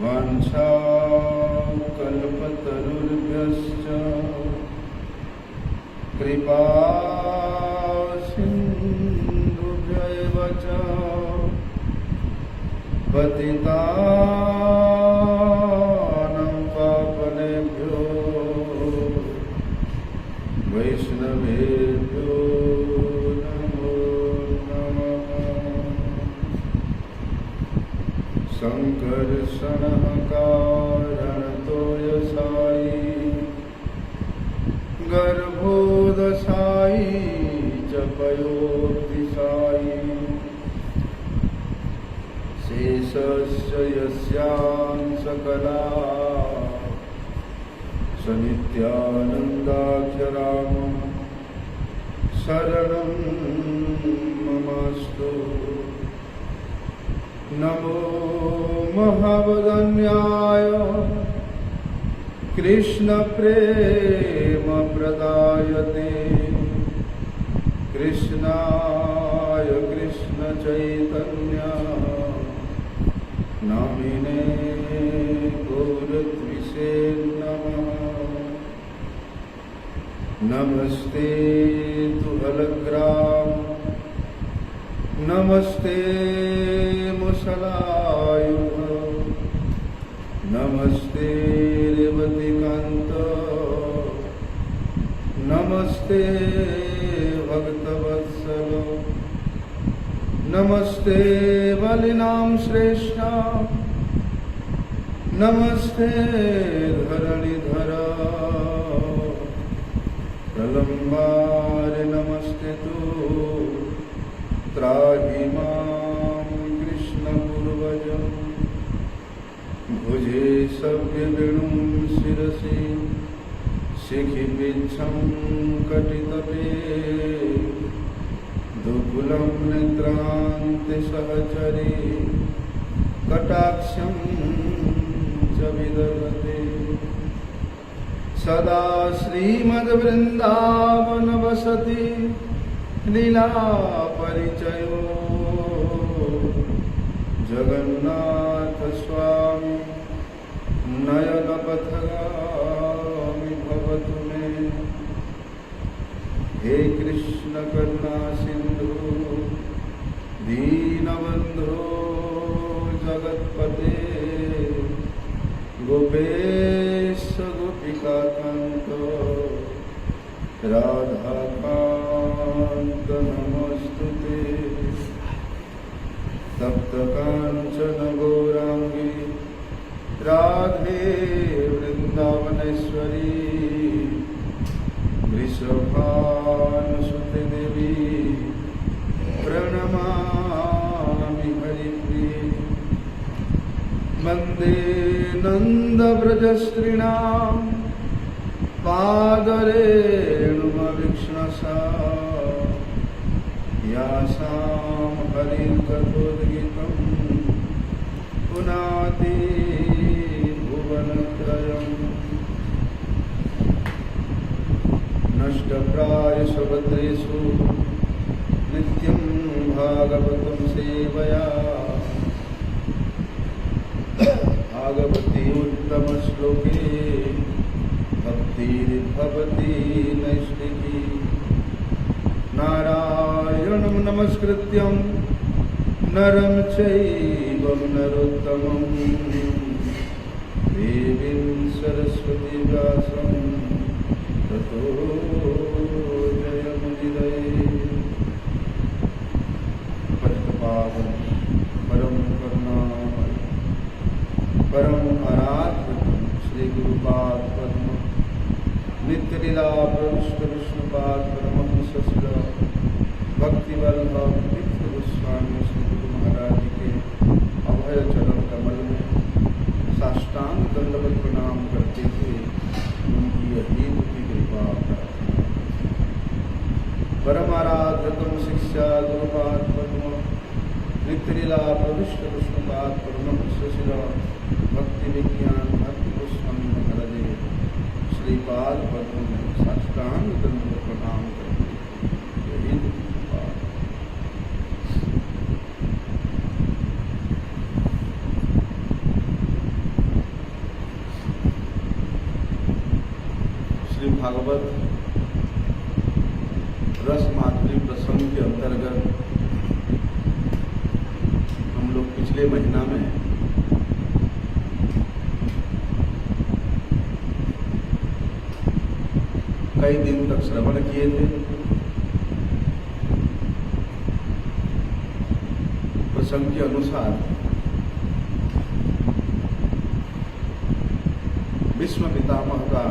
वाञ्छाकल्पतरुभ्यश्च कृपा सिन्धुभ्यैव च पतितानां पावनेभ्यो वैष्णवेभ्यो नमो नमः। संकर्षणः कारणतोयसायी गर्भोदशायी च पयोधिशायी शेषस्य यस्यां सकला स नित्यानन्दाख्यरामं शरणं ममास्तु। नमो महावदन्याय कृष्णप्रेमप्रदायते कृष्णाय कृष्णचैतन्य नामिने गौरत्विषे नमः। नमस्ते तु अलग्राम नमस्ते मुसलायुध नमस्ते रेवतीकांत नमस्ते भक्तवत्सल नमस्ते बलिनां श्रेष्ठा नमस्ते धरणिधर प्रलम्बारे नमस्ते तु त्राहि मां कृष्णपूर्वजं भुजे सव्यवेणुं शिरसि शिखिपिच्छं कटितटे दुकुलं नेत्रान्ते सहचरे कटाक्षं च विदधते सदा श्रीमद्वृन्दावनवसति लीला परिचयो जगन्नाथ स्वामी नयनपथगामी भवतु मे। हे कृष्ण करुणा सिंधु दीनबंधो जगत्पते गोपेश गोपिकाकांत राधाकांत नमस्तुते। तप्तकांचन गौरांगी राधे वृंदावनेश्वरी वृषभानुसुते देवी प्रणमामि हरिप्रिये। वन्दे नन्दव्रजस्त्रीणां पादरेणुमवीक्ष्णसा यासां हरिकथोद्गीतं पुनाति भुवनत्रयम्। नष्टप्रायेषु भद्रेषु नित्यं भागवतं सेवया भागवती उत्तमश्लोके भक्तिर्भवति नैष्ठिकी। नारायणं नमस्कृत्यं नरं चैव नरोत्तमं देवीं सरस्वती व्यासं ततो जयमुदीरये। पतितपावन परम करुणामय परम आराध्य श्री गुरुपाद पद्म नित्य लीला प्रविष्ट विष्णुपाद परमहंस भक्तिवल्लभ तीर्थ गोस्वामी श्री गुरु महाराज के अभय चरण कमल में साष्टांग दंडवत प्रणाम करते हुए उनकी अहीन की कृपा प्रार्थना। परमाराध्यतम शिक्षा गुरुपाद पद्म नित्य लीला प्रविष्ट विष्णुपाद परमहंस भक्ति विज्ञान भक्ति गोस्वामी महाराज श्रीपाद पद्म में साष्टांग दंडवत प्रणाम करते यही भागवत रस माधुरी प्रसंग के अंतर्गत हम लोग पिछले महीना में कई दिन तक श्रवण किए थे। प्रसंग के अनुसार विश्व पितामह का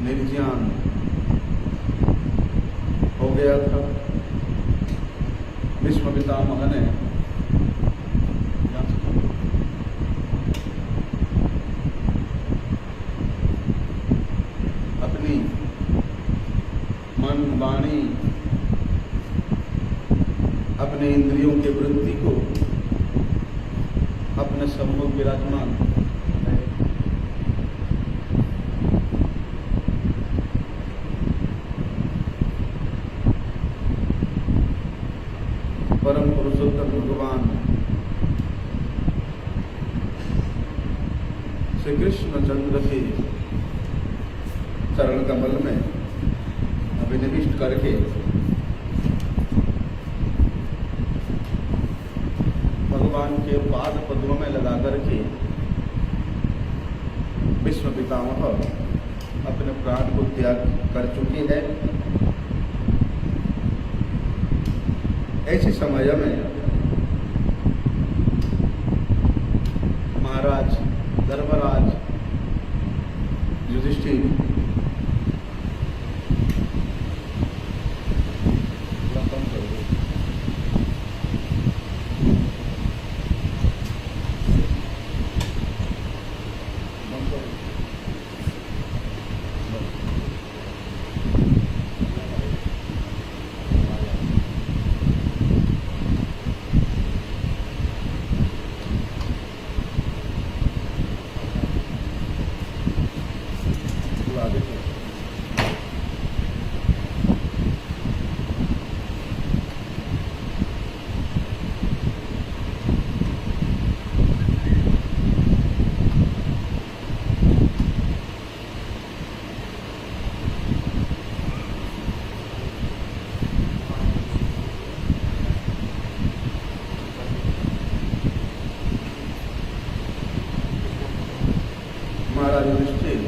निर्ज्ञान हो गया था। विश्व पितामह ने अपनी मन वाणी अपने इंद्रियों के वृत्ति को अपने सम्मुख विराजमान परम पुरुषोत्तम भगवान श्री कृष्ण चंद्र के चरण कमल में अभिनिविष्ट करके भगवान के पाद पद्मों में लगा करके विश्व पितामह अपने प्राण को त्याग कर चुकी है। ऐसे समय में महाराज धर्मराज युधिष्ठिर महाराज युधिष्ठिर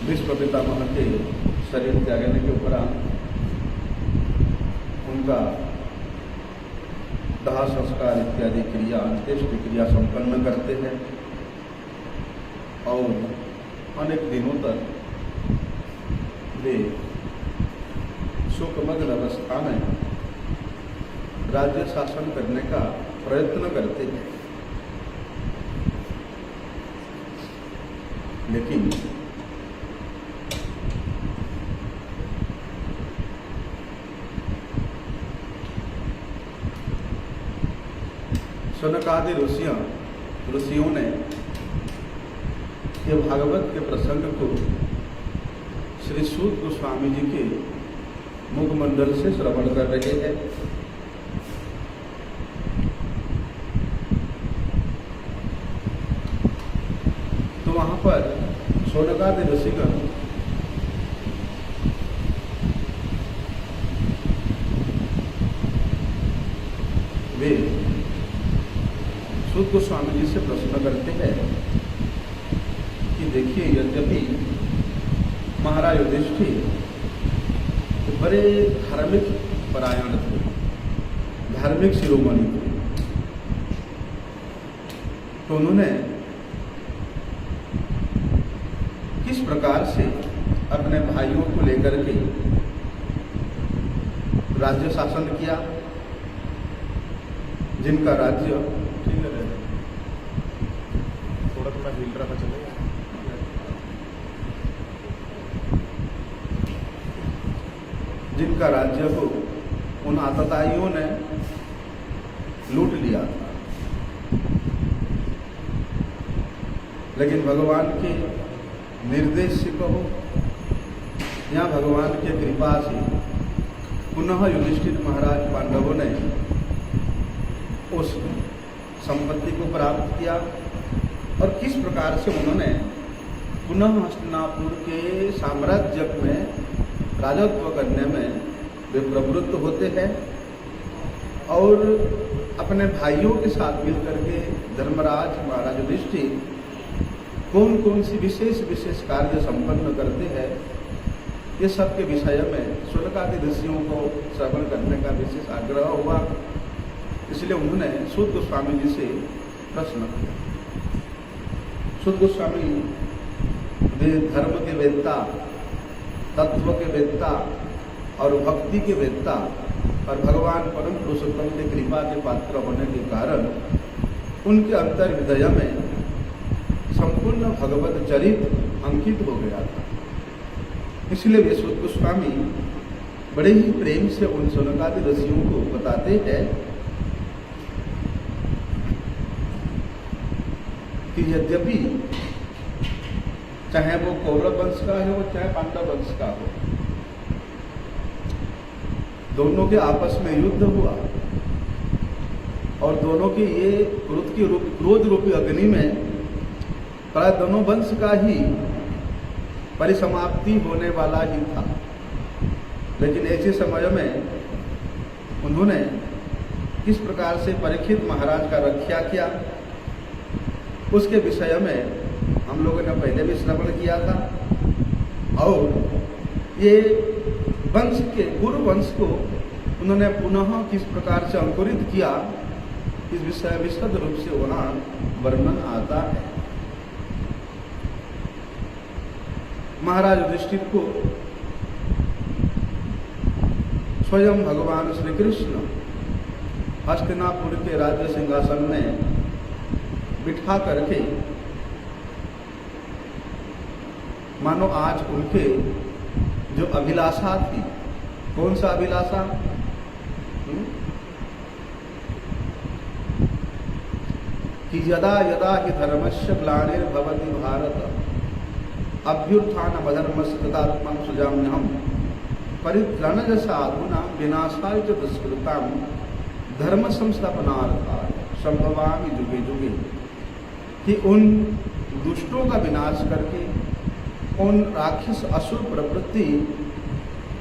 विश्व पितामह के शरीर त्यागने के उपरांत उनका दाह संस्कार इत्यादि क्रिया अंत्येष्टि क्रिया संपन्न करते हैं और अनेक दिनों तक वे शोकमग्न अवस्था में राज्य शासन करने का प्रयत्न करते हैं। लेकिन सनकादि ऋषियों ने ये भागवत के प्रसंग को श्री सूत गोस्वामी जी के मुखमंडल से श्रवण कर रहे हैं। तो वहां पर सनकादि ऋषिगण वे सूत गोस्वामी जी से प्रश्न करते हैं कि देखिए, यद्यपि महाराज युधिष्ठिर बड़े धार्मिक परायण थे, धार्मिक शिरोमणि थे, तो उन्होंने किस प्रकार से अपने भाइयों को लेकर के राज्य शासन किया, जिनका राज्य ठीक है, थोड़ा हिल रहा चलेगा, जिनका राज्य को उन आतताइयों ने लूट लिया था। लेकिन भगवान के निर्देश से कहो या भगवान के कृपा से पुनः युधिष्ठिर महाराज पांडवों ने उस संपत्ति को प्राप्त किया और किस प्रकार से उन्होंने पुनः हस्तिनापुर के साम्राज्य में राजत्व करने में वे प्रवृत्त होते हैं और अपने भाइयों के साथ मिलकर के धर्मराज महाराज युधिष्ठिर कौन कौन सी विशेष कार्य संपन्न करते हैं, ये सब के विषय में शुनकादि ऋषियों को श्रवण करने का विशेष आग्रह हुआ। इसलिए उन्होंने सूत गोस्वामी जी से प्रश्न किया। सूत गोस्वामी वे धर्म के वेत्ता, तत्व के वेत्ता और भक्ति के वेत्ता और भगवान परम पुरुषोत्तम की कृपा के पात्र होने के कारण उनके अंतर हृदय में संपूर्ण भगवत चरित्र अंकित हो गया था। इसलिए वे सूत गोस्वामी बड़े ही प्रेम से उन शुनकादि ऋषियों को बताते हैं कि यद्यपि चाहे वो कौरव वंश का हो चाहे पांडव वंश का हो, दोनों के आपस में युद्ध हुआ और दोनों के ये क्रोध रूपी अग्नि में प्राय दोनों वंश का ही परिसमाप्ति होने वाला ही था। लेकिन ऐसे समय में उन्होंने किस प्रकार से परीक्षित महाराज का रक्षा किया, उसके विषय में हम लोगों ने पहले भी श्रवण किया था। और ये वंश के गुरु वंश को उन्होंने पुनः किस प्रकार से अंकुरित किया, इस विषय विशद रूप से वहाँ वर्णन आता है। महाराज युधिष्ठिर को स्वयं भगवान श्री कृष्ण हस्तिनापुर के राज्य सिंहासन में बिठा करके मानो आज उनके जो अभिलाषा थी, कौन सा अभिलाषा, कि यदा यदा हि धर्मस्य ग्लानिर्भवति भारत अभ्युत्थानमधर्मस्य तदात्मनं सृजाम्यहम् परित्राणस्य साधूनां विनाशाय च दुष्कृतां धर्म संस्थापनार्थाय संभवामि जुगे जुगे, कि उन दुष्टों का विनाश करके, उन राक्षस असुर प्रवृत्ति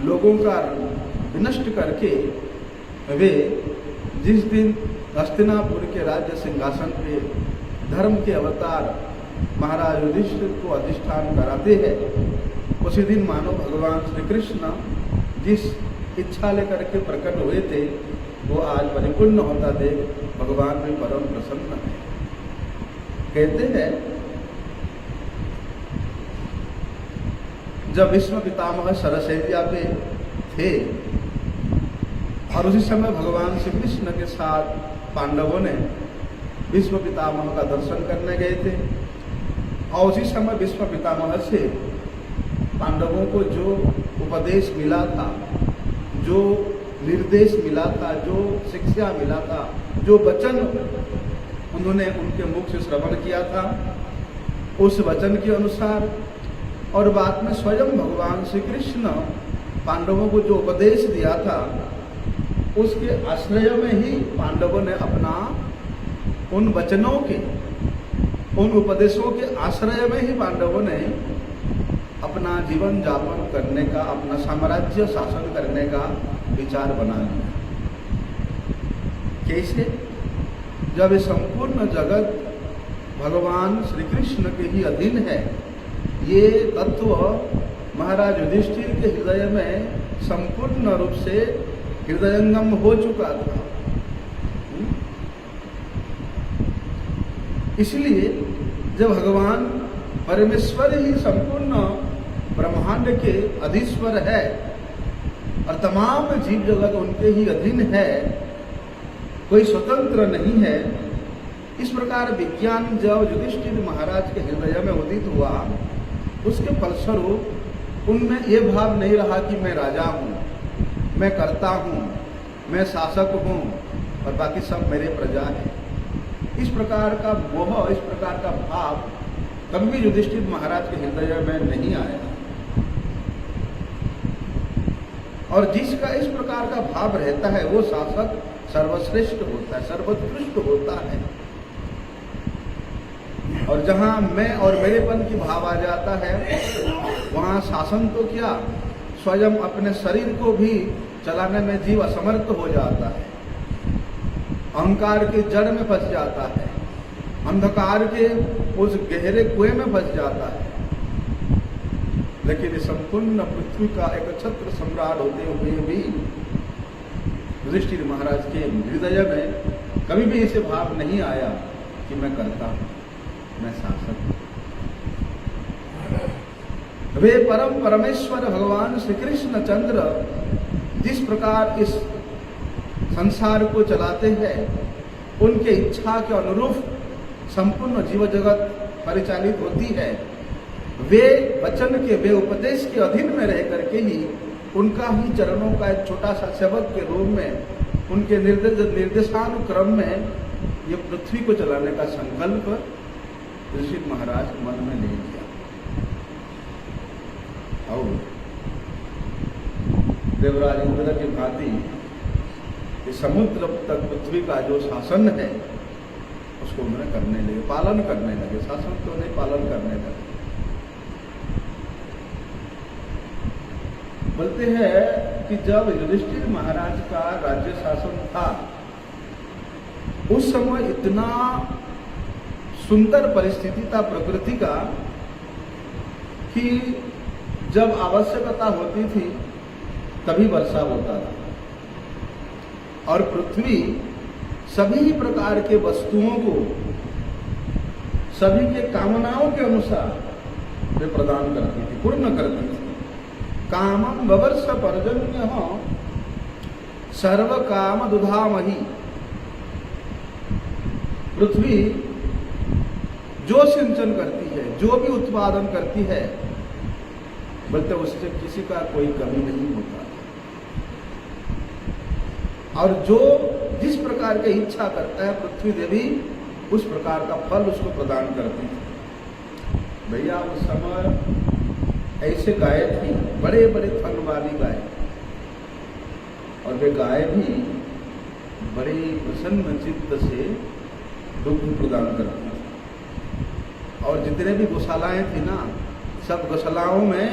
लोगों का विनष्ट करके वे जिस दिन हस्तिनापुर के राज्य सिंहासन पे धर्म के अवतार महाराज युधिष्ठिर को अधिष्ठान कराते हैं, उसी दिन मानो भगवान श्री कृष्ण जिस इच्छा लेकर के प्रकट हुए थे वो आज परिपूर्ण होता देख भगवान में परम प्रसन्न है। कहते हैं जब भीष्म पितामह सरसैया पे थे और उसी समय भगवान श्री कृष्ण के साथ पांडवों ने भीष्म पितामह का दर्शन करने गए थे और उसी समय भीष्म पितामह से पांडवों को जो उपदेश मिला था, जो निर्देश मिला था, जो शिक्षा मिला था, जो वचन उन्होंने उनके मुख से श्रवण किया था, उस वचन के अनुसार और बाद में स्वयं भगवान श्री कृष्ण पांडवों को जो उपदेश दिया था उसके आश्रय में ही पांडवों ने अपना उन वचनों के, उन उपदेशों के आश्रय में ही पांडवों ने अपना जीवन जापन करने का, अपना साम्राज्य शासन करने का विचार बना लिया। कैसे? जब संपूर्ण जगत भगवान श्री कृष्ण के ही अधीन है, ये तत्व महाराज युधिष्ठिर के हृदय में संपूर्ण रूप से हृदयंगम हो चुका था। इसलिए जब भगवान परमेश्वर ही संपूर्ण ब्रह्मांड के अधीश्वर है और तमाम जीव जगत उनके ही अधीन है, कोई स्वतंत्र नहीं है, इस प्रकार विज्ञान जब युधिष्ठिर महाराज के हृदय में उदित हुआ, उसके फलस्वरूप उनमें ये भाव नहीं रहा कि मैं राजा हूँ, मैं कर्ता हूँ, मैं शासक हूँ और बाकी सब मेरे प्रजा है। इस प्रकार का मोह, इस प्रकार का भाव कभी भी युधिष्ठिर महाराज के हृदय में नहीं आया। और जिसका इस प्रकार का भाव रहता है वो शासक सर्वश्रेष्ठ होता है, सर्वोत्कृष्ट होता है। और जहाँ मैं और मेरेपन की भाव आ जाता है, वहाँ शासन तो क्या, स्वयं अपने शरीर को भी चलाने में जीव असमर्थ हो जाता है, अहंकार के जड़ में फंस जाता है, अंधकार के उस गहरे कुएं में फंस जाता है। लेकिन संपूर्ण पृथ्वी का एक छत्र सम्राट होते हुए भी युधिष्ठिर महाराज के हृदय में कभी भी ऐसे भाव नहीं आया कि मैं करता हूं, मैं शासक हूं। वे परम परमेश्वर भगवान श्री कृष्ण चंद्र जिस प्रकार इस संसार को चलाते हैं, उनके इच्छा के अनुरूप संपूर्ण जीव जगत परिचालित होती है। वे वचन के, वे उपदेश के अधीन में रह करके ही उनका ही चरणों का एक छोटा सा सेवक के रूप में उनके निर्देशानुक्रम में ये पृथ्वी को चलाने का संकल्प युधिष्ठिर महाराज मन में ले लिया। और देवराज इंद्र की भांति समुद्र तक पृथ्वी का जो शासन है उसको उन्होंने करने लगे, पालन करने लगे। शासन तो नहीं, पालन करने लगे। बोलते हैं कि जब युधिष्ठिर महाराज का राज्य शासन था, उस समय इतना सुंदर परिस्थिति था प्रकृति का कि जब आवश्यकता होती थी तभी वर्षा होता था, और पृथ्वी सभी प्रकार के वस्तुओं को सभी के कामनाओं के अनुसार वे प्रदान करती थी, पूर्ण करती थी। कामम ववर्ष पर्जन्य सर्व काम दुधामही। पृथ्वी जो सिंचन करती है, जो भी उत्पादन करती है, बोलते उससे किसी का कोई कमी नहीं होता, और जो जिस प्रकार की इच्छा करता है पृथ्वी देवी उस प्रकार का फल उसको प्रदान करती है। भैया उस समय ऐसे गाय थी, बड़े बड़े थन वाली गाय, और वे गाय भी बड़े प्रसन्न चित्त से दुग्ध प्रदान करती थी। और जितने भी गौशालाएं थी ना, सब गौशालाओं में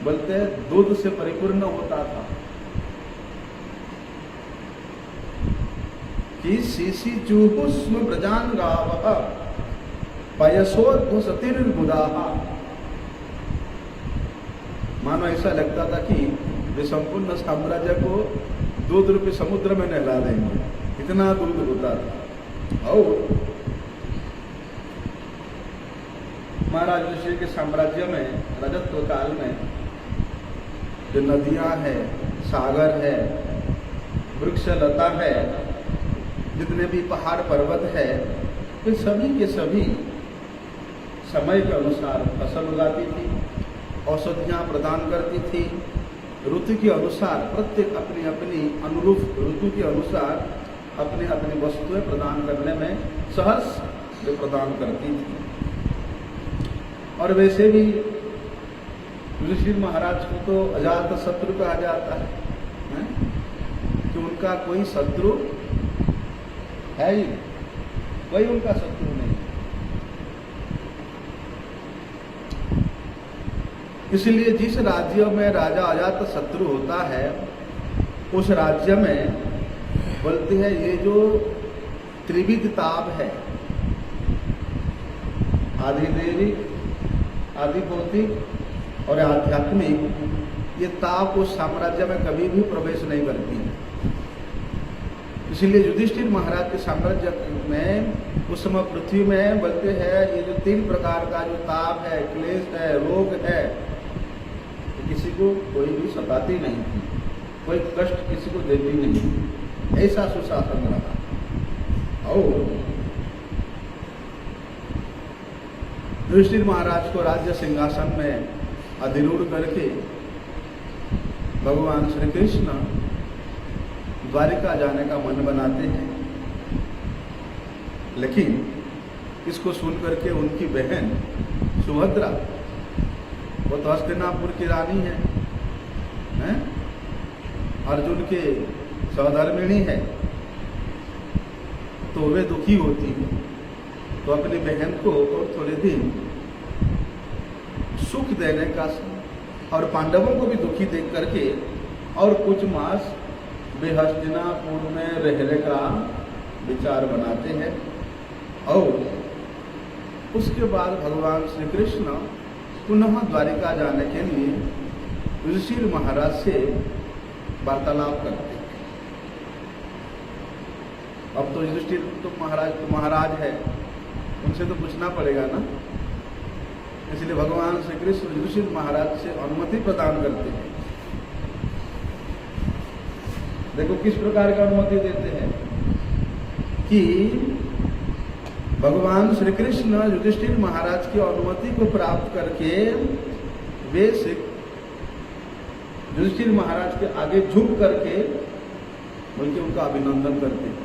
बोलते दूध से परिपूर्ण होता था कि सीसी चूहुस्म प्रजान गावः पयसोद्भुसतिर्मुदाः। मानो ऐसा लगता था कि वे संपूर्ण साम्राज्य को दूध रूपी समुद्र में नहला देंगे, इतना दूध होता था। और महाराज युधिष्ठिर के साम्राज्य में राजत्व काल में जो नदियां हैं, सागर है, वृक्ष लता है, जितने भी पहाड़ पर्वत है, वे सभी के सभी समय के अनुसार फसल उगाती थी, औषधियाँ प्रदान करती थी, ऋतु के अनुसार प्रत्येक अपनी अपनी अनुरूप ऋतु के अनुसार अपनी अपनी वस्तुएं प्रदान करने में सहर्ष वे प्रदान करती थी। और वैसे भी युधिष्ठिर महाराज को तो अजात शत्रु कहा जाता है कि उनका कोई शत्रु है ही, कोई उनका शत्रु नहीं। इसलिए जिस राज्य में राजा अजात शत्रु होता है, उस राज्य में बोलते हैं ये जो त्रिविध ताप है, आदि दैविक, आदि भौतिक और आध्यात्मिक, ये ताप उस साम्राज्य में कभी भी प्रवेश नहीं करती है। इसलिए युधिष्ठिर महाराज के साम्राज्य में उस समय पृथ्वी में बोलते हैं ये जो 3 प्रकार का जो ताप है, क्लेश है, रोग है, किसी को कोई भी सताती नहीं थी, कोई कष्ट किसी को देती नहीं, ऐसा सुशासन रहा। और युधिष्ठिर महाराज को राज्य सिंहासन में अधिरूढ़ करके भगवान श्री कृष्ण द्वारिका जाने का मन बनाते हैं। लेकिन इसको सुन करके उनकी बहन सुभद्रा, वो तो हस्तिनापुर की रानी है, अर्जुन के सहधर्मिणी है, तो वे दुखी होती है तो अपनी बहन को और थोड़े दिन सुख देने का और पांडवों को भी दुखी देख करके और कुछ मास वे हस्तिनापुर में रहने का विचार बनाते हैं। और उसके बाद भगवान श्री कृष्ण पुनः द्वारिका जाने के लिए युधिष्ठिर महाराज से वार्तालाप करते हैं। अब तो युधिष्ठिर तो महाराज है, उनसे तो पूछना पड़ेगा ना, इसलिए भगवान श्री कृष्ण युधिष्ठिर महाराज से अनुमति प्रदान करते हैं। देखो किस प्रकार की अनुमति देते हैं कि भगवान श्री कृष्ण युधिष्ठिर महाराज की अनुमति को प्राप्त करके वे युधिष्ठिर महाराज के आगे झुक करके बल्कि उनका अभिनंदन करते हैं।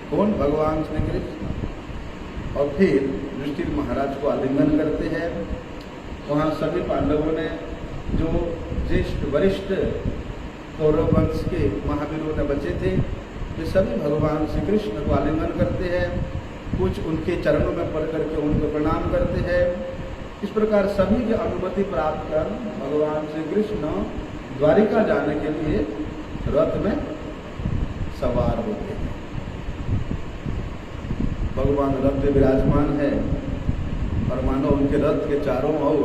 कौन? भगवान श्री कृष्ण। और फिर युधिष्ठिर महाराज को आलिंगन करते हैं। वहां सभी पांडवों ने, जो ज्येष्ठ वरिष्ठ कौरव वंश के महावीरों ने बचे थे, वे सभी भगवान श्री कृष्ण को आलिंगन करते हैं। कुछ उनके चरणों में पड़ करके उनको प्रणाम करते हैं। इस प्रकार सभी की अनुमति प्राप्त कर भगवान श्री कृष्ण द्वारिका जाने के लिए रथ में सवार होते हैं। भगवान रथ में विराजमान है और मानो उनके रथ के चारों ओर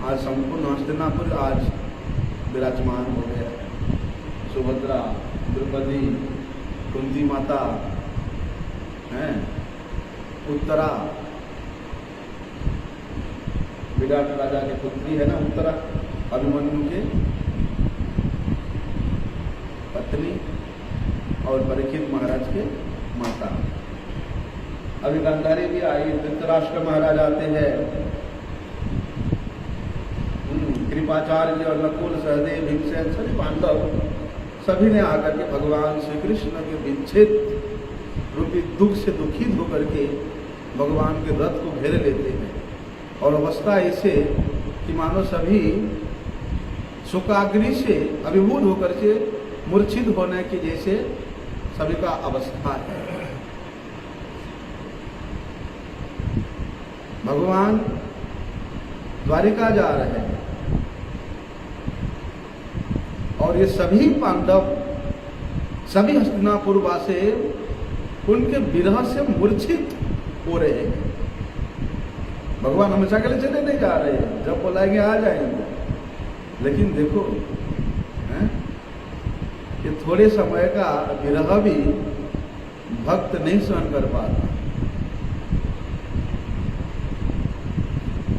आज संपूर्ण हस्तिनापुर आज विराजमान हो गया। सुभद्रा, द्रौपदी, कुंती माता हैं, उत्तरा, विराट राजा की पुत्री है ना उत्तरा, अभिमन्यु के पत्नी और परीक्षित महाराज के माता। अभी गांधारी भी आई, धृतराष्ट्र महाराज आते हैं, कृपाचार्य और नकुल, सहदेव, भीमसेन, सभी पांडव सभी ने आकर के भगवान श्री कृष्ण के विच्छेद रूपी दुख से दुखित होकर के भगवान के रथ को घेर लेते हैं। और अवस्था ऐसे कि मानो सभी शोकाग्नि से अभिभूत होकर के मूर्छित होने की जैसे सभी का अवस्था है। भगवान द्वारिका जा रहे हैं और ये सभी पांडव, सभी हस्तिनापुर वासी उनके विरह से मूर्छित हो रहे हैं। भगवान हमेशा के लिए चले नहीं जा रहे हैं, जब बुलाएंगे आ जाएंगे। लेकिन देखो ये थोड़े समय का विरह भी भक्त नहीं सहन कर पाता।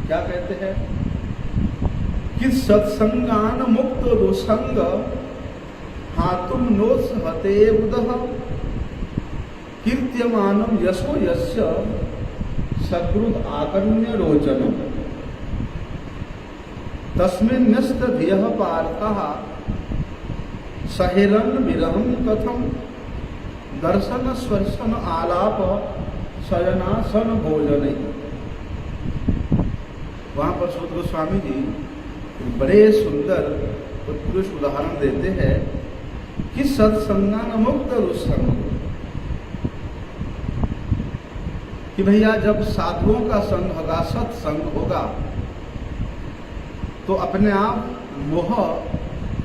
क्या कहते हैं कि सत्संगान मुक्त दुसंग हातुम नोस हते बुदह कीर्त्यमानम यशो यस्य सकृद आकर्ण्य रोचनम तस्मिन् न्यस्त धियः पार्थः सहेरन विरहम कथम दर्शन स्पर्शन आलाप शयनासन भोजन। वहां पर सूत गोस्वामी जी बड़े सुंदर उत्कृष्ट उदाहरण देते हैं कि सत्संगान मुक्त दुस्संग, कि भैया जब साधुओं का संग होगा, सत्संग होगा, तो अपने आप मोह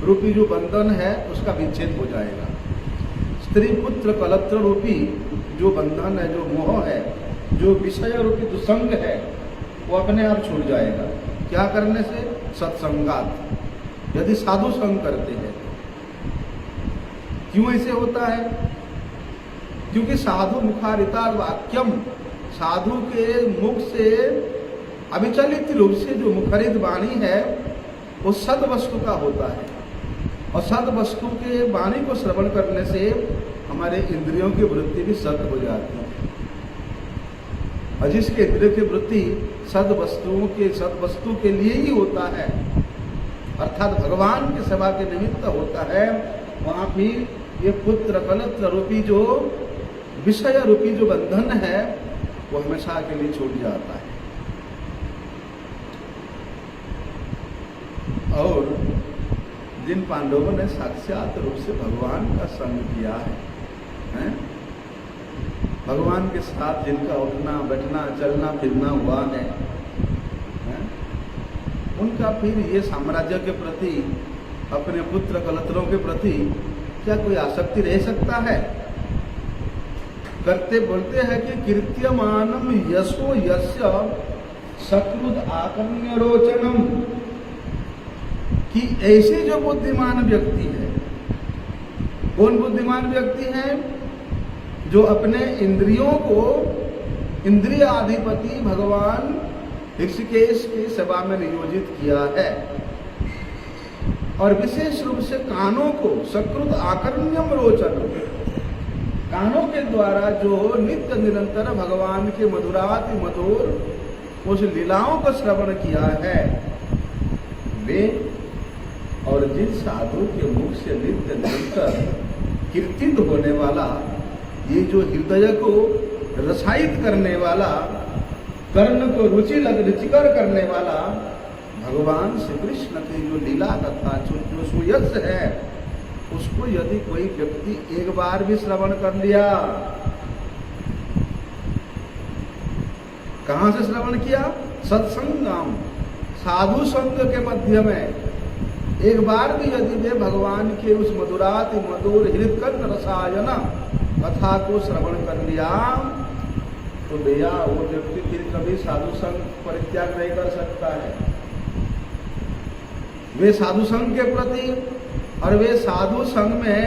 रूपी जो बंधन है उसका विच्छेद हो जाएगा। स्त्री पुत्र कलत्र रूपी जो बंधन है, जो मोह है, जो विषय रूपी दुसंग है, वो अपने आप छूट जाएगा। क्या करने से? सत्संगात, यदि साधु संग करते हैं। क्यों ऐसे होता है? क्योंकि साधु मुखारिता वाक्यम, साधु के मुख से अविचलित रूप से जो मुखरित वाणी है वो सद वस्तु का होता है। और सद वस्तु के वाणी को श्रवण करने से हमारे इंद्रियों की वृत्ति भी सद हो जाती है। और जिसके इंद्रियों की वृत्ति सद वस्तु के लिए ही होता है, अर्थात भगवान की सेवा के निमित्त होता है, वहां भी ये पुत्र कलत्र रूपी जो विषय रूपी जो बंधन है वो हमेशा के लिए छूट जाता है। और जिन पांडवों ने साक्षात रूप से भगवान का संग किया है, भगवान के साथ जिनका उठना बैठना चलना फिरना हुआ है, उनका फिर ये साम्राज्य के प्रति, अपने पुत्र कलत्रों के प्रति क्या कोई आसक्ति रह सकता है? करते बोलते हैं कि कीर्त्यमानम यशो यस्य सकृद आकर्ण्य रोचनम, कि ऐसे जो बुद्धिमान व्यक्ति है, कौन बुद्धिमान व्यक्ति है? जो अपने इंद्रियों को इंद्रिय अधिपति भगवान ऋषिकेश की सेवा में नियोजित किया है, और विशेष रूप से कानों को सकृत आकर्ण्यम रोचन, कानों के द्वारा जो नित्य निरंतर भगवान के मधुराति मधुर उस लीलाओं को श्रवण किया है, वे और जिस साधु के मुख से नित्य निरंतर कीर्तित होने वाला, ये जो हृदय को रसायित करने वाला, कर्ण को रुचिकर करने वाला भगवान श्री कृष्ण की जो लीला कथा जो सुयश है, उसको यदि कोई व्यक्ति एक बार भी श्रवण कर लिया, कहां से श्रवण किया? सत्संगम, साधु संग के मध्य में एक बार भी यदि वे भगवान के उस मधुराति मधुर हृदकर्ण रसायन कथा को श्रवण कर लिया, तो भैया वो व्यक्ति फिर कभी साधु संग परित्याग नहीं कर सकता है। वे साधु संग के प्रति और वे साधु संग में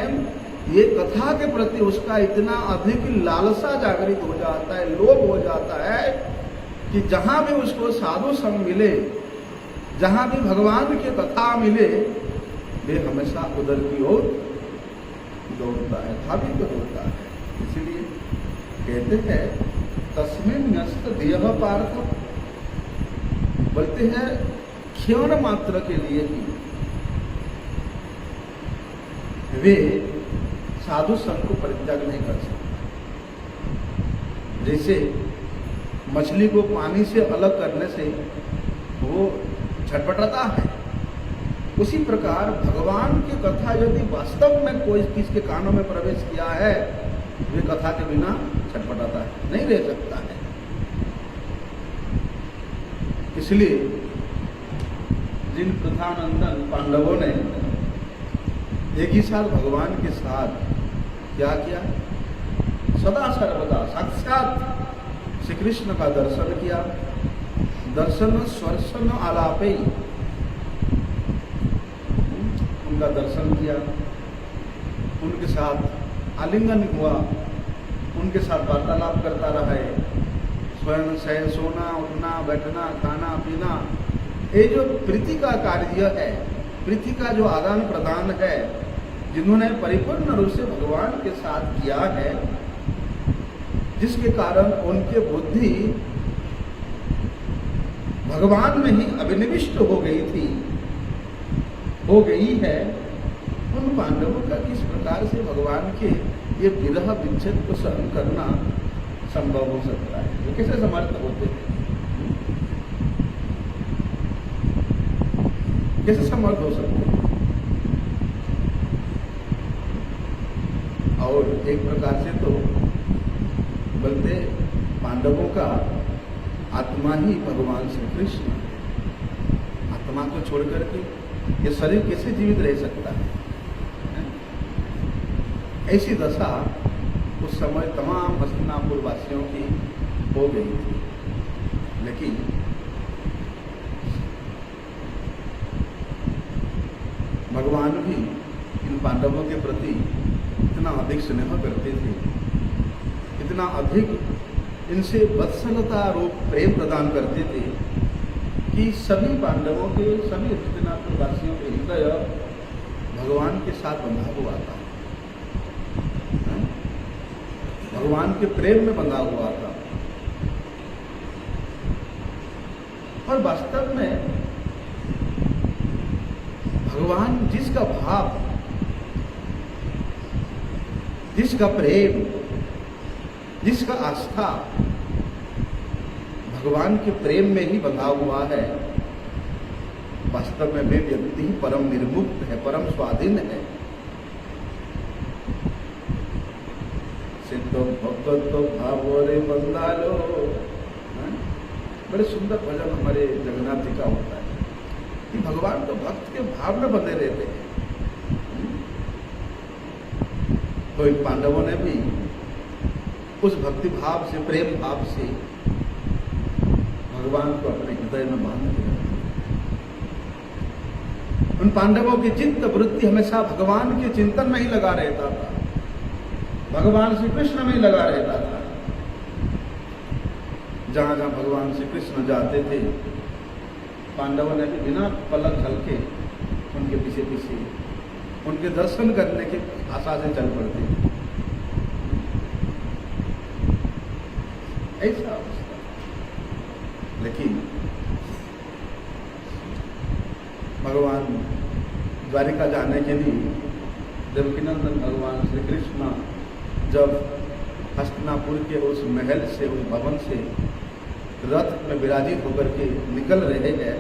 ये कथा के प्रति उसका इतना अधिक लालसा जागृत हो जाता है, लोभ हो जाता है, कि जहां भी उसको साधु संग मिले, जहां भी भगवान की कथा मिले, वे हमेशा उधर की ओर दौड़ता है, धावित होता है। इसलिए कहते हैं तस्मिन् न्यस्त देह पार्थ, बोलते हैं क्षण मात्र के लिए ही वे साधु संग को परित्याग नहीं कर सकते। जैसे मछली को पानी से अलग करने से वो छटपटाता है, उसी प्रकार भगवान की कथा यदि वास्तव में कोई किसके कानों में प्रवेश किया है, वे कथा के बिना छटपटाता है, नहीं रह सकता है। इसलिए जिन प्रधानंदन पांडवों ने एक ही साल भगवान के साथ क्या किया, सदा सर्वदा साक्षात श्री कृष्ण का दर्शन किया, दर्शन स्वर्शन आलापे उनका दर्शन किया, उनके साथ आलिंगन हुआ, उनके साथ वार्तालाप करता रहा है, स्वयं सोना उठना बैठना खाना पीना, ये जो प्रीति का कार्य है, प्रीति का जो आदान प्रदान है, जिन्होंने परिपूर्ण रूप से भगवान के साथ किया है, जिसके कारण उनके बुद्धि भगवान में ही अभिनिविष्ट हो गई है, उन पांडवों का किस प्रकार से भगवान के ये विरह विच्छेद को सहन करना संभव हो सकता है? वो कैसे समर्थ होते हैं? कैसे समर्थ हो सकते हैं? और एक प्रकार से तो बोलते पांडवों का आत्मा ही भगवान श्री कृष्ण, आत्मा को छोड़ करके ये शरीर कैसे जीवित रह सकता है? ऐसी दशा उस समय तमाम हस्तिनापुर वासियों की हो गई थी। लेकिन भगवान भी इन पांडवों के प्रति इतना अधिक स्नेह करते थे, इतना अधिक इनसे वत्सलता रूप प्रेम प्रदान करते थे कि सभी पांडवों के, सभी हस्तिनापुर वासियों के हृदय भगवान के साथ बंधा हुआ था, भगवान के प्रेम में बंधा हुआ था। और वास्तव में भगवान जिसका भाव, जिसका प्रेम, जिसका आस्था भगवान के प्रेम में ही बंधा हुआ है, वास्तव में वे व्यक्ति ही परम निर्मुक्त है, परम स्वाधीन है। तो भगत तो भावो रे बंदा लो। बड़े सुंदर भजन हमारे जगन्नाथ जी का होता है कि भगवान तो भक्त के भाव में बंधे रहते हैं। तो इन पांडवों ने भी उस भक्ति भाव से, प्रेम भाव से भगवान को अपने हृदय में बांध दिया। उन पांडवों की चित्त वृत्ति हमेशा भगवान के चिंतन में ही लगा रहता था, भगवान श्री कृष्ण में ही लगा रहता था। जहां जहां भगवान श्री कृष्ण जाते थे, पांडवों ने भी बिना पलक झलके उनके पीछे पीछे उनके दर्शन करने की आशा से चल पड़ते थे। ऐसा अवस्था। लेकिन भगवान द्वारिका जाने के लिए देवकीनंदन भगवान श्री कृष्ण जब हस्तिनापुर के उस महल से, उस भवन से रथ में विराजित होकर के निकल रहे हैं,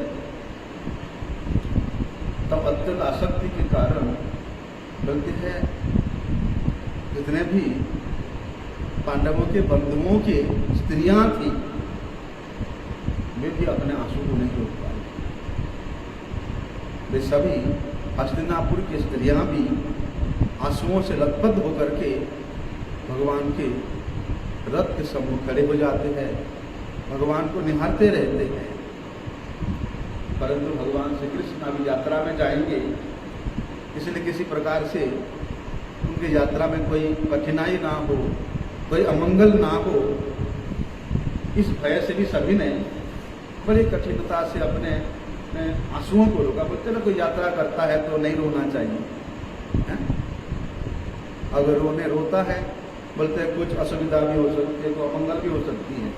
तब अत्यंत आसक्ति के कारण बोलते हैं जितने भी पांडवों के बंधुओं की स्त्रियां थी, वे भी अपने आंसू को नहीं रोक पाए। वे सभी हस्तिनापुर की स्त्रियां भी आंसुओं से लथपथ होकर के भगवान के रथ के सम्मुख खड़े हो जाते हैं, भगवान को निहारते रहते हैं। परंतु भगवान श्री कृष्ण अभी यात्रा में जाएंगे, इसलिए किसी प्रकार से उनकी यात्रा में कोई कठिनाई ना हो, कोई अमंगल ना हो, इस भय से भी सभी ने बड़ी कठिनता से अपने आंसुओं को रोका। बोलते ना कोई यात्रा करता है तो नहीं रोना चाहिए, है? अगर रोता है बोलते हैं कुछ असुविधा भी हो सकती है, तो अमंगल भी हो सकती है।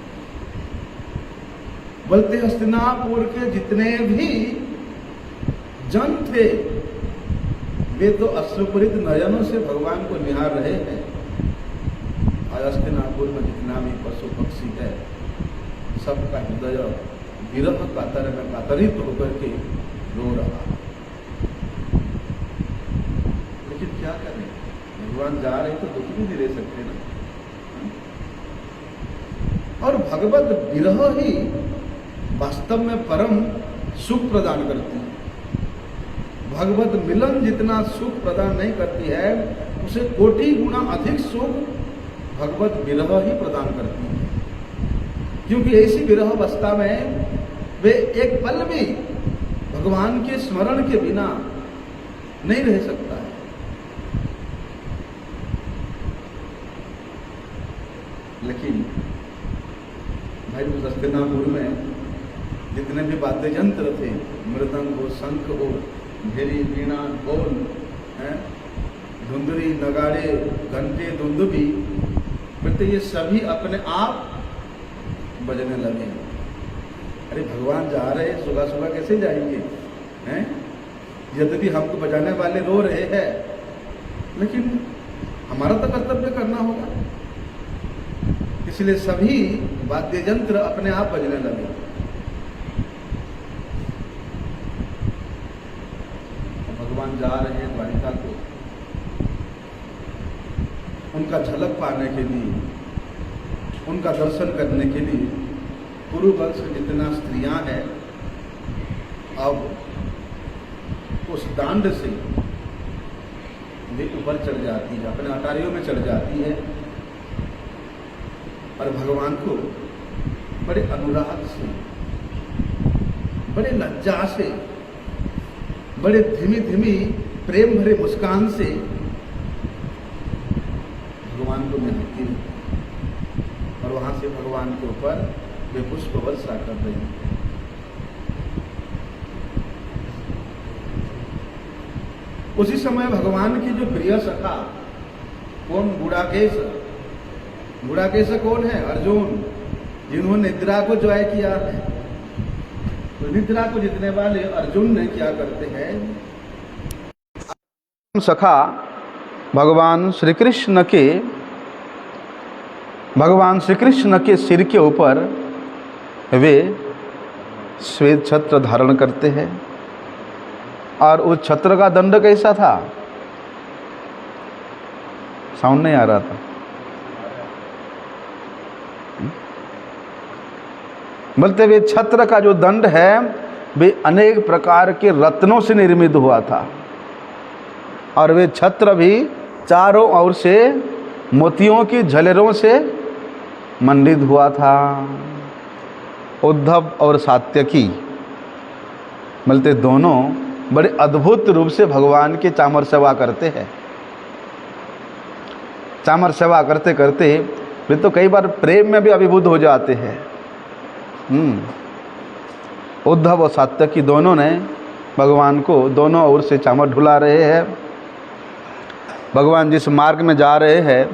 बोलते हस्तिनापुर के जितने भी जन थे वे तो अश्रुपूरित नयनों से भगवान को निहार रहे हैं। आज हस्तिनापुर में जितना भी पशु पक्षी है, सबका हृदय विरह कातर में कातरित होकर के रो रहा। लेकिन क्या करें, भगवान जा रहे तो दुख भी नहीं रह सकते ना। और भगवत विरह ही वास्तव में परम सुख प्रदान करती है। भगवत मिलन जितना सुख प्रदान नहीं करती है, उसे कोटि गुना अधिक सुख भगवत विरह ही प्रदान करती है। क्योंकि ऐसी विरह अवस्था में वे एक पल भी भगवान के स्मरण के बिना नहीं रह सकता है। लेकिन भाई उस हस्तिनापुर में जितने भी वाद्य यंत्र थे, मृदंग हो, शंख हो, भेरी, वीणा, ढोल, धुंदरी, नगाड़े, घंटे, दुंदुबी, बोलते ये सभी अपने आप बजने लगे। अरे भगवान जा रहे हैं, सुबह सुबह कैसे जाएंगे, हैं? यद्यपि हमको बजाने वाले रो रहे हैं, लेकिन हमारा तो कर्तव्य करना होगा। इसलिए सभी वाद्य यंत्र अपने आप बजने लगे। भगवान जा रहे हैं द्वारिका को, उनका झलक पाने के लिए, उनका दर्शन करने के लिए कुरुवंश जितना स्त्रियां हैं, अब उस दांड से वे ऊपर चढ़ जाती है, अपने अटारियों में चढ़ जाती है और भगवान को बड़े अनुराग से, बड़े लज्जा से, बड़े धीमी धीमी प्रेम भरे मुस्कान से भगवान को मिलती है। और वहां से भगवान के ऊपर वे पुष्प वर्षा कर रही है। उसी समय भगवान की जो प्रिय सखा, कौन? गुड़ाकेश। गुड़ाकेश कौन है? अर्जुन, जिन्होंने निद्रा को जय किया है। तो निद्रा को जीतने वाले अर्जुन ने क्या करते हैं, सखा भगवान श्री कृष्ण के सिर के ऊपर वे श्वेत छत्र धारण करते हैं। और उस छत्र का दंड कैसा था? साउंड नहीं आ रहा था। बोलते वे छत्र का जो दंड है वे अनेक प्रकार के रत्नों से निर्मित हुआ था, और वे छत्र भी चारों ओर से मोतियों की झलरों से मंडित हुआ था। उद्धव और सात्यकी बोलते दोनों बड़े अद्भुत रूप से भगवान की चामर सेवा करते हैं। चामर सेवा करते करते वे तो कई बार प्रेम में भी अभिभूत हो जाते हैं। उद्धव और सात्यकी दोनों ने भगवान को दोनों ओर से चामर ढुला रहे हैं। भगवान जिस मार्ग में जा रहे हैं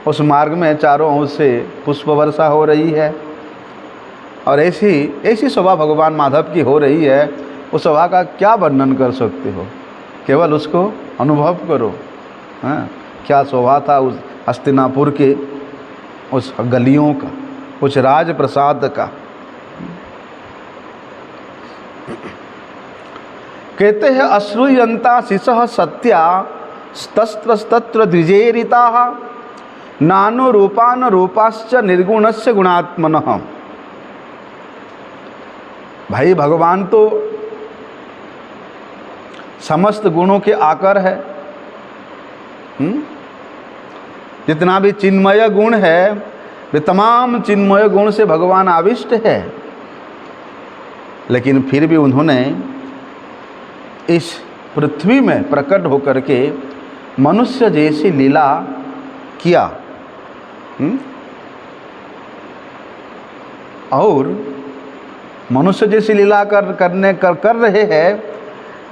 उस मार्ग में चारों ओर से पुष्प वर्षा हो रही है, और ऐसी शोभा भगवान माधव की हो रही है, उस शोभा का क्या वर्णन कर सकते हो, केवल उसको अनुभव करो। हाँ, क्या शोभा था उस हस्तिनापुर के उस गलियों का, उस राजप्रसाद का। कहते हैं अश्रूयंता शिशः सत्या तत्र द्विजेरिता नानो रूपान रूपाश्च निर्गुणस्य गुणात्मनः। भाई भगवान तो समस्त गुणों के आकर है। जितना भी चिन्मय गुण है वे तमाम चिन्मय गुण से भगवान आविष्ट है, लेकिन फिर भी उन्होंने इस पृथ्वी में प्रकट होकर के मनुष्य जैसी लीला किया। और मनुष्य जैसी लीला कर रहे हैं,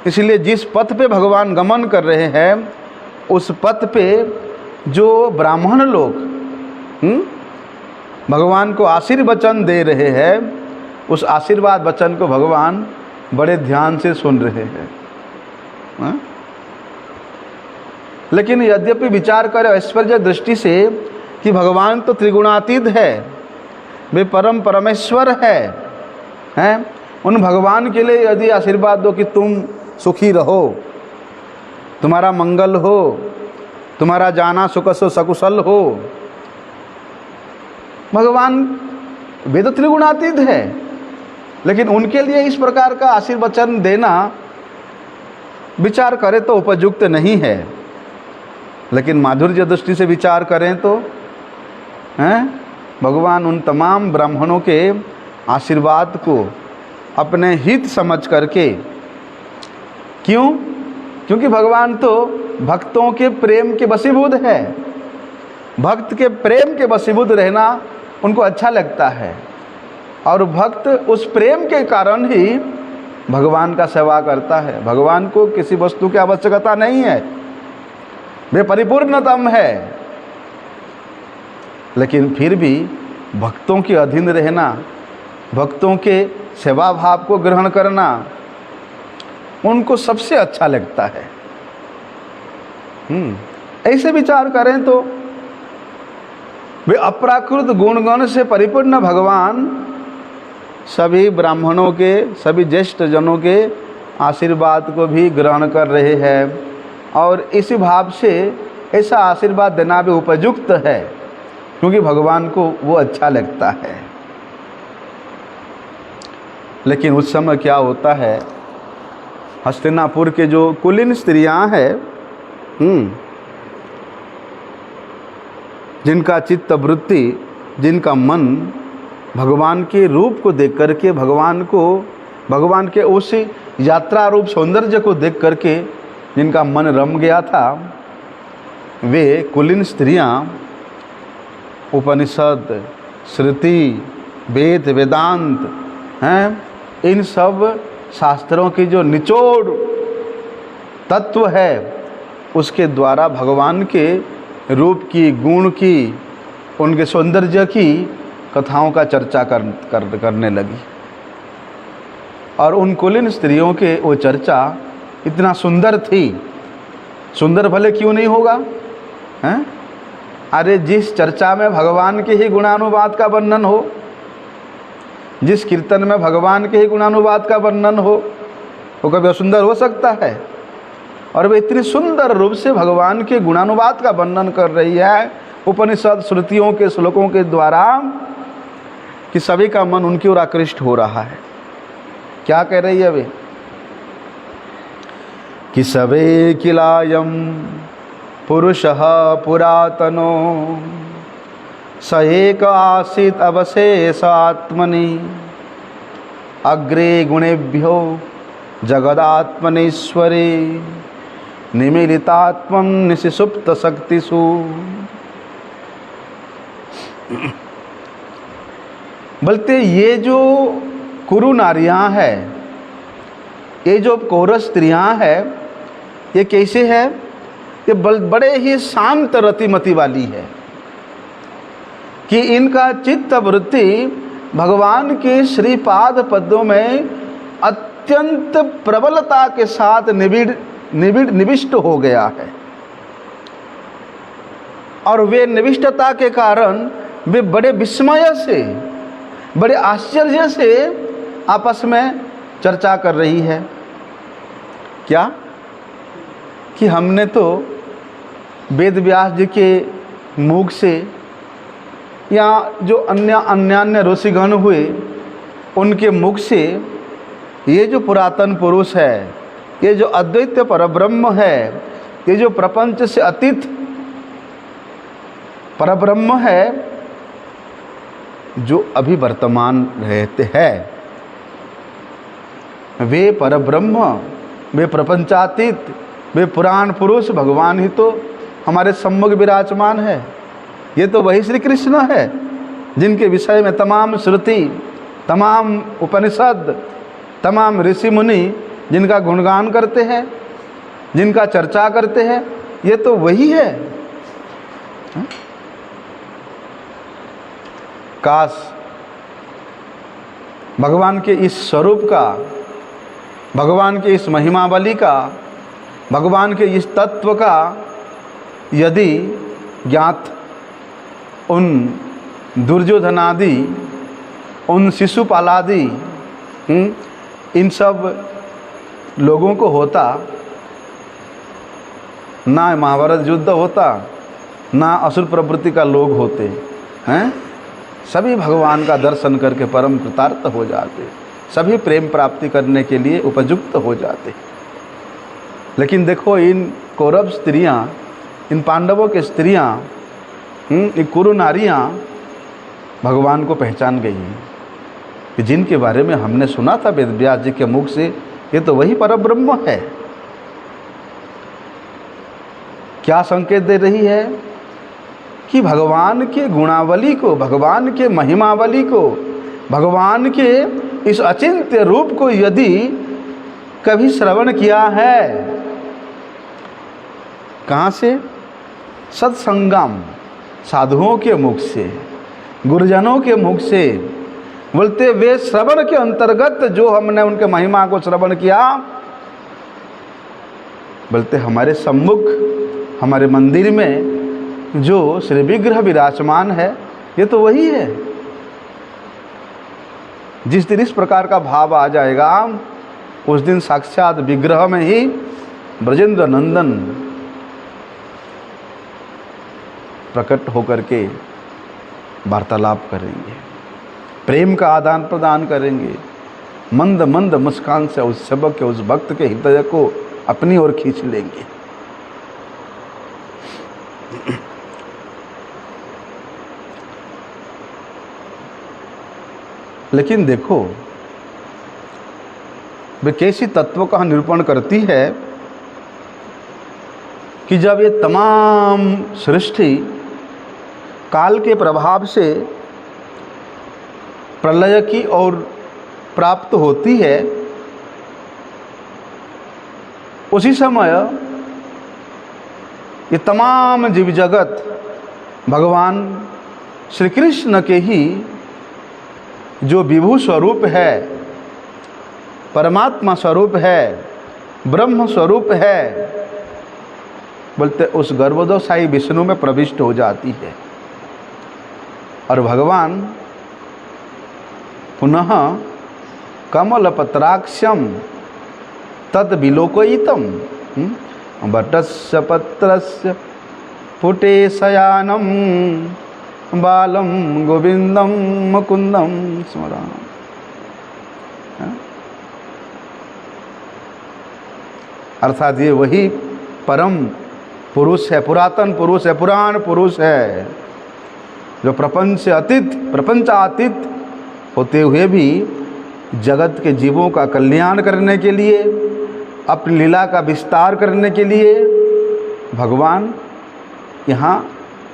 इसलिए जिस पथ पे भगवान गमन कर रहे हैं उस पथ पे जो ब्राह्मण लोग भगवान को आशीर्वचन दे रहे हैं, उस आशीर्वाद वचन को भगवान बड़े ध्यान से सुन रहे हैं। लेकिन यद्यपि विचार करें ऐश्वर्य दृष्टि से कि भगवान तो त्रिगुणातीत है, वे परम परमेश्वर हैं, उन भगवान के लिए यदि आशीर्वाद दो कि तुम सुखी रहो, तुम्हारा मंगल हो, तुम्हारा जाना सुखसो सकुशल हो, भगवान वे तो त्रिगुणातीत है, लेकिन उनके लिए इस प्रकार का आशीर्वचन देना विचार करें तो उपयुक्त नहीं है। लेकिन माधुर्य दृष्टि से विचार करें तो भगवान उन तमाम ब्राह्मणों के आशीर्वाद को अपने हित समझ करके, क्यों? क्योंकि भगवान तो भक्तों के प्रेम के वशीभूत है। भक्त के प्रेम के वशीभूत रहना उनको अच्छा लगता है, और भक्त उस प्रेम के कारण ही भगवान का सेवा करता है। भगवान को किसी वस्तु की आवश्यकता नहीं है, वे परिपूर्णतम है, लेकिन फिर भी भक्तों के अधीन रहना, भक्तों के सेवा भाव को ग्रहण करना उनको सबसे अच्छा लगता है। ऐसे विचार करें तो वे अप्राकृत गुणगण से परिपूर्ण भगवान सभी ब्राह्मणों के, सभी ज्येष्ठ जनों के आशीर्वाद को भी ग्रहण कर रहे हैं, और इसी भाव से ऐसा आशीर्वाद देना भी उपयुक्त है, क्योंकि भगवान को वो अच्छा लगता है। लेकिन उस समय क्या होता है, हस्तिनापुर के जो कुलीन स्त्रियां हैं, जिनका चित्त वृत्ति, जिनका मन भगवान के रूप को देख करके, भगवान के उस यात्रा रूप सौंदर्य को देख करके जिनका मन रम गया था, वे कुलीन स्त्रियां उपनिषद, श्रुति, वेद, वेदांत हैं, इन सब शास्त्रों की जो निचोड़ तत्व है उसके द्वारा भगवान के रूप की, गुण की, उनके सौंदर्य की कथाओं का चर्चा करने लगी। और उन कुलीन स्त्रियों के वो चर्चा इतना सुंदर थी, सुंदर भले क्यों नहीं होगा, हैं? अरे जिस चर्चा में भगवान के ही गुणानुवाद का वर्णन हो, जिस कीर्तन में भगवान के ही गुणानुवाद का वर्णन हो, वो कभी असुंदर हो सकता है? और वे इतनी सुंदर रूप से भगवान के गुणानुवाद का वर्णन कर रही है, उपनिषद श्रुतियों के श्लोकों के द्वारा कि सभी का मन उनकी ओर आकृष्ट हो रहा है। क्या कह रही है वे कि सवे किलायम पुरुषः पुरातनो स एक आसीत् अवशेष आत्मनि अग्रे गुणेभ्यो जगदात्मनेश्वरे निमिलितात्मं निशिसुप्त शक्तिषु। बोलते ये जो कुरु नारियां है, ये जो कौरव स्त्रियां है, ये कैसे है? ये बड़े ही शांत रतिमति वाली है कि इनका चित्त वृत्ति भगवान के श्रीपाद पद्मों में अत्यंत प्रबलता के साथ निविष्ट हो गया है। और वे निविष्टता के कारण वे बड़े विस्मय से, बड़े आश्चर्य से आपस में चर्चा कर रही है। क्या कि हमने तो वेद व्यास जी के मुख से या जो अन्य ऋषिगण हुए उनके मुख से ये जो पुरातन पुरुष है, ये जो अद्वैत परब्रह्म है, ये जो प्रपंच से अतीत परब्रह्म है, जो अभी वर्तमान रहते हैं, वे परब्रह्म, वे प्रपंचातीत, वे पुराण पुरुष भगवान ही तो हमारे सम्मुख विराजमान है। ये तो वही श्री कृष्ण है जिनके विषय में तमाम श्रुति, तमाम उपनिषद, तमाम ऋषि मुनि जिनका गुणगान करते हैं, जिनका चर्चा करते हैं, ये तो वही है। काश भगवान के इस स्वरूप का, भगवान के इस महिमावली का, भगवान के इस तत्व का यदि ज्ञात उन दुर्योधनादि, उन शिशुपालादि, इन सब लोगों को होता, ना महाभारत युद्ध होता, ना असुर प्रवृत्ति का लोग होते हैं। सभी भगवान का दर्शन करके परम कृतार्थ हो जाते, सभी प्रेम प्राप्ति करने के लिए उपयुक्त हो जाते। लेकिन देखो इन कौरव स्त्रियां, इन पांडवों के स्त्रियां, ये कुरु नारियां भगवान को पहचान गई हैं कि जिनके बारे में हमने सुना था वेद व्यास जी के मुख से, ये तो वही परब्रह्म है। क्या संकेत दे रही है कि भगवान के गुणावली को, भगवान के महिमावली को, भगवान के इस अचिंत्य रूप को यदि कभी श्रवण किया है, कहाँ से? सत्संगम, साधुओं के मुख से, गुरुजनों के मुख से। बोलते वे श्रवण के अंतर्गत जो हमने उनके महिमा को श्रवण किया, बोलते हमारे सम्मुख, हमारे मंदिर में जो श्री विग्रह विराजमान है, ये तो वही है। जिस दिन इस प्रकार का भाव आ जाएगा, उस दिन साक्षात विग्रह में ही ब्रजेंद्र नंदन प्रकट होकर के वार्तालाप करेंगे, प्रेम का आदान प्रदान करेंगे, मंद मंद मुस्कान से उस सेवक के, उस भक्त के हृदय को अपनी ओर खींच लेंगे। लेकिन देखो वे कैसी तत्व का निरूपण करती है कि जब ये तमाम सृष्टि काल के प्रभाव से प्रलय की ओर प्राप्त होती है, उसी समय ये तमाम जीव जगत भगवान श्री कृष्ण के ही जो विभु स्वरूप है, परमात्मा स्वरूप है, ब्रह्म स्वरूप है, बोलते उस गर्भोदशाई विष्णु में प्रविष्ट हो जाती है। और भगवान पुनः कमलपत्राक्षम तद विलोकयितम वटस्य पत्रस्य फुटे शयानम बालम गोविंदम मुकुंदम स्मरामि। अर्थात ये वही परम पुरुष है, पुरातन पुरुष है, पुराण पुरुष है, जो प्रपंचातीत होते हुए भी जगत के जीवों का कल्याण करने के लिए, अपनी लीला का विस्तार करने के लिए भगवान यहाँ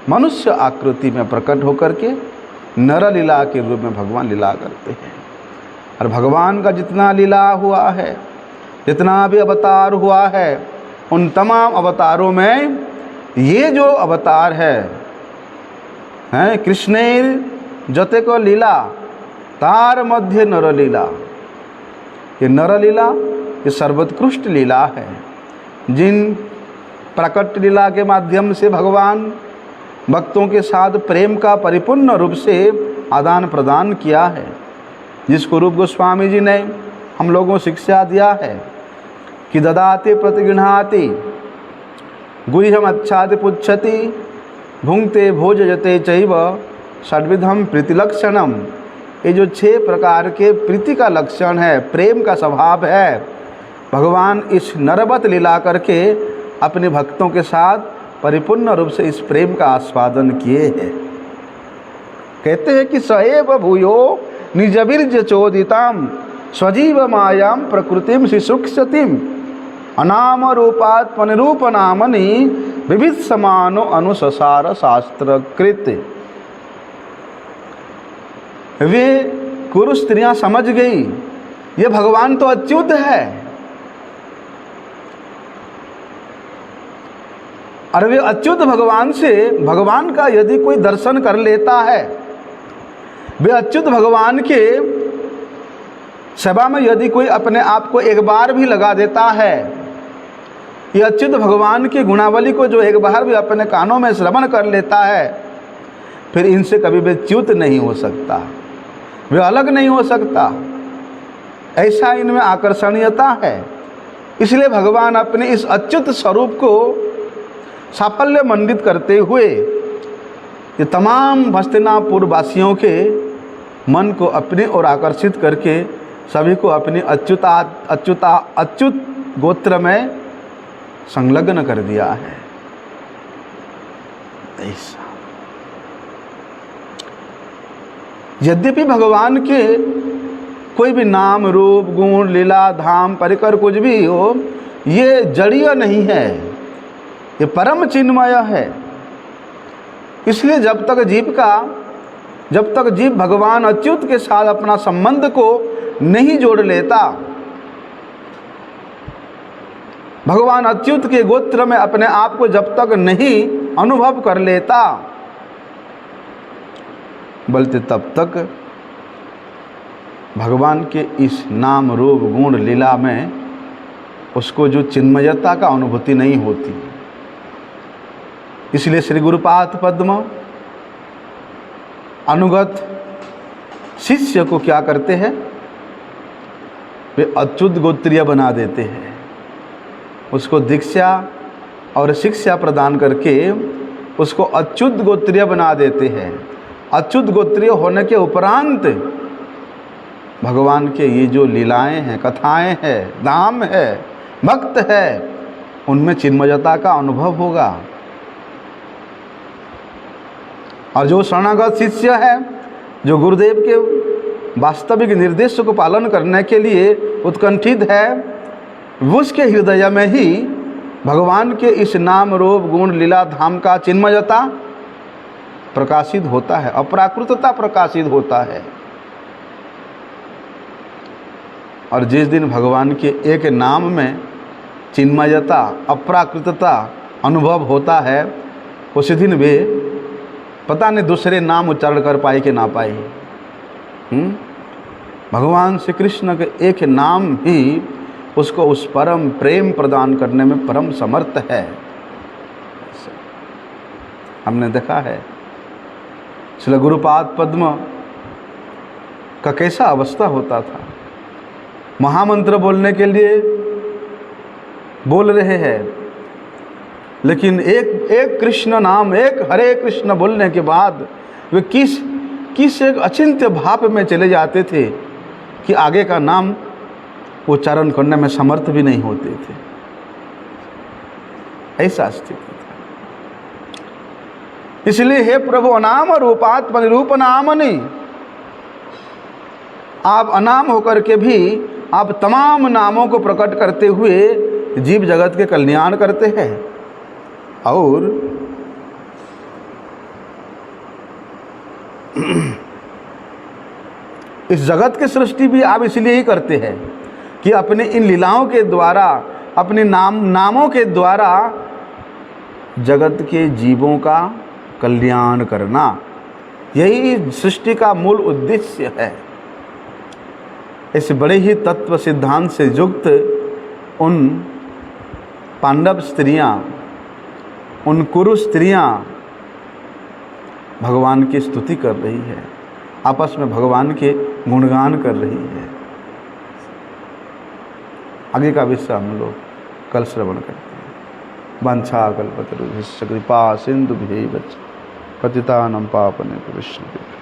मनुष्य आकृति में प्रकट होकर के नर लीला के रूप में भगवान लीला करते हैं। और भगवान का जितना लीला हुआ है, जितना भी अवतार हुआ है, उन तमाम अवतारों में ये जो अवतार है कृष्णेर जतेक लीला तार मध्य नरलीला, ये नरलीला ये सर्वोत्कृष्ट लीला है। जिन प्रकट लीला के माध्यम से भगवान भक्तों के साथ प्रेम का परिपूर्ण रूप से आदान प्रदान किया है, जिसको रूप गोस्वामी जी ने हम लोगों को शिक्षा दिया है कि ददाति प्रतिगृह्णाति गुह्यम अच्छादि पुच्छति भुंक्ते भोजयते चैव षड्विधम प्रीतिलक्षणम। ये जो 6 प्रकार के प्रीति का लक्षण है, प्रेम का स्वभाव है, भगवान इस नरवत लीला करके अपने भक्तों के साथ परिपूर्ण रूप से इस प्रेम का आस्वादन किए हैं। कहते हैं कि सएव भूयो निजबीर्ज चोदिताम स्वजीव मायाम प्रकृतिम शिशुक्षतिम अनाम रूपात्मनिरूप नामनि विविध समानो अनुससार शास्त्र कृत। वे कुरु स्त्रियां समझ गई ये भगवान तो अच्युत है, और वे अच्युत भगवान से, भगवान का यदि कोई दर्शन कर लेता है, वे अच्युत भगवान के सभा में यदि कोई अपने आप को एक बार भी लगा देता है, ये अच्युत भगवान की गुणावली को जो एक बार भी अपने कानों में श्रवण कर लेता है, फिर इनसे कभी भी च्युत नहीं हो सकता, वे अलग नहीं हो सकता। ऐसा इनमें आकर्षणीयता है। इसलिए भगवान अपने इस अच्युत स्वरूप को साफल्य मंडित करते हुए ये तमाम हस्तिनापुर वासियों के मन को अपने ओर आकर्षित करके सभी को अपनी अच्युत गोत्र में संलग्न कर दिया है। ऐसा यद्यपि भगवान के कोई भी नाम रूप गुण लीला धाम परिकर कुछ भी हो, ये जड़ीय नहीं है, ये परम चिन्मय है। इसलिए जब तक जीव भगवान अच्युत के साथ अपना संबंध को नहीं जोड़ लेता, भगवान अच्युत के गोत्र में अपने आप को जब तक नहीं अनुभव कर लेता, बल्कि तब तक भगवान के इस नाम रूप गुण लीला में उसको जो चिन्मयता का अनुभूति नहीं होती। इसलिए श्री गुरुपाद पद्म अनुगत शिष्य को क्या करते हैं, वे अच्युत गोत्रीय बना देते हैं, उसको दीक्षा और शिक्षा प्रदान करके उसको अच्युत गोत्रीय बना देते हैं। अच्युत गोत्रीय होने के उपरांत भगवान के ये जो लीलाएं हैं, कथाएं हैं, धाम है, भक्त है, उनमें चिन्मयता का अनुभव होगा। और जो शरणागत शिष्य है, जो गुरुदेव के वास्तविक निर्देश को पालन करने के लिए उत्कंठित है, उसके हृदय में ही भगवान के इस नाम रूप गुण लीला धाम का चिन्मयता प्रकाशित होता है, अपराकृतता प्रकाशित होता है। और जिस दिन भगवान के एक नाम में चिन्मयता अपराकृतता अनुभव होता है, उस दिन वे पता नहीं दूसरे नाम उच्चारण कर पाए कि ना पाए। भगवान श्री कृष्ण के एक नाम ही उसको उस परम प्रेम प्रदान करने में परम समर्थ है। हमने देखा है श्री गुरुपाद पद्म का कैसा अवस्था होता था। महामंत्र बोलने के लिए बोल रहे हैं, लेकिन एक कृष्ण नाम, एक हरे कृष्ण बोलने के बाद वे किस एक अचिंत्य भाव में चले जाते थे कि आगे का नाम उच्चारण करने में समर्थ भी नहीं होते थे। ऐसा स्थिति था। इसलिए हे प्रभु, अनाम रूपात्म निरूप नामनि, आप अनाम होकर के भी आप तमाम नामों को प्रकट करते हुए जीव जगत के कल्याण करते हैं। और इस जगत की सृष्टि भी आप इसलिए ही करते हैं कि अपने इन लीलाओं के द्वारा, अपने नामों के द्वारा जगत के जीवों का कल्याण करना, यही सृष्टि का मूल उद्देश्य है। इस बड़े ही तत्व सिद्धांत से युक्त उन पांडव स्त्रियां, उन कुरु स्त्रियां भगवान की स्तुति कर रही है, आपस में भगवान के गुणगान कर रही है। आगे का विषय हम लोग कल श्रवण करते हैं। वांछा कल्पतरुभ्यश्च कृपा सिंधुभ्यैव च पतितानां पावनेभ्यो वैष्णवेभ्यो